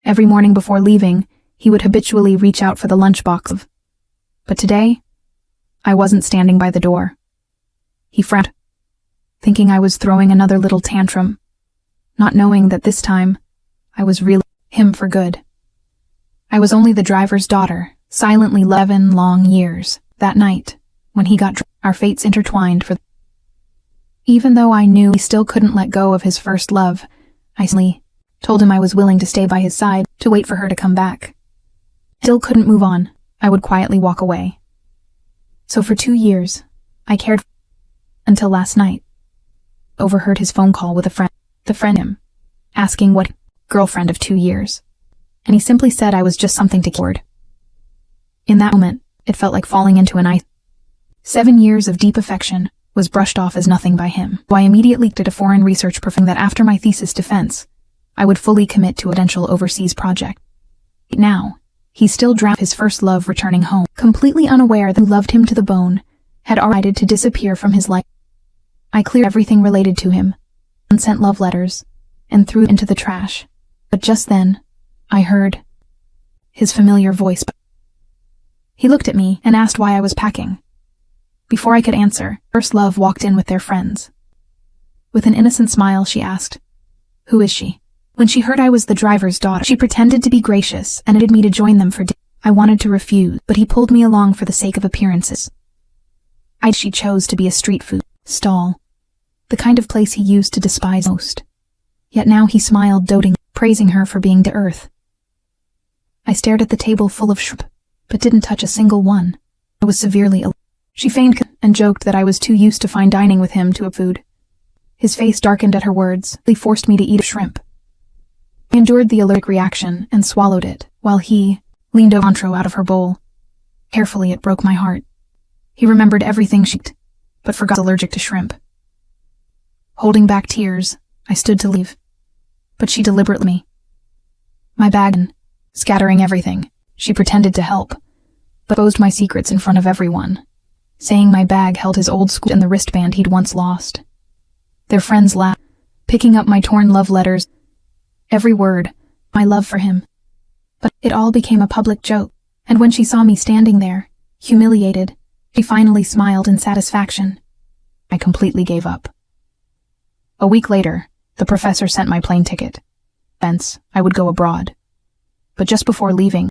Every morning before leaving, he would habitually reach out for the lunchbox. But today, I wasn't standing by the door. He frowned, thinking I was throwing another little tantrum, not knowing that this time, I was really him for good. I was only the driver's daughter, silently 11 long years. That night, when he got our fates intertwined for. Even though I knew he still couldn't let go of his first love, I told him I was willing to stay by his side, to wait for her to come back. Still couldn't move on, I would quietly walk away. So for 2 years, I cared until last night. Overheard his phone call with the friend him, asking what girlfriend of 2 years. And he simply said I was just something to keep. In that moment, it felt like falling into an ice. 7 years of deep affection was brushed off as nothing by him. So I immediately did a foreign research professing that after my thesis defense, I would fully commit to a potential overseas project. Now, he still dreamt his first love returning home, completely unaware that who loved him to the bone had already decided to disappear from his life. I cleared everything related to him, and sent love letters, and threw into the trash. But just then, I heard his familiar voice. He looked at me and asked why I was packing. Before I could answer, first love walked in with their friends. With an innocent smile, she asked, "Who is she?" When she heard I was the driver's daughter, she pretended to be gracious and invited me to join them for dinner. I wanted to refuse, but he pulled me along for the sake of appearances. She chose to be a street food stall, the kind of place he used to despise most. Yet now he smiled doting, praising her for being to earth. I stared at the table full of shrimp, but didn't touch a single one. I was severely ill. She feigned and joked that I was too used to fine dining with him to have food. His face darkened at her words. They forced me to eat a shrimp. I endured the allergic reaction and swallowed it, while he leaned over Contro out of her bowl. Carefully, it broke my heart. He remembered everything she ate, but forgot allergic to shrimp. Holding back tears, I stood to leave, but she deliberately me. My bag and scattering everything, she pretended to help, but exposed my secrets in front of everyone, saying my bag held his old school and the wristband he'd once lost. Their friends laughed, picking up my torn love letters. Every word, my love for him. But it all became a public joke, and when she saw me standing there, humiliated, she finally smiled in satisfaction. I completely gave up. A week later, the professor sent my plane ticket. Thence, I would go abroad. But just before leaving,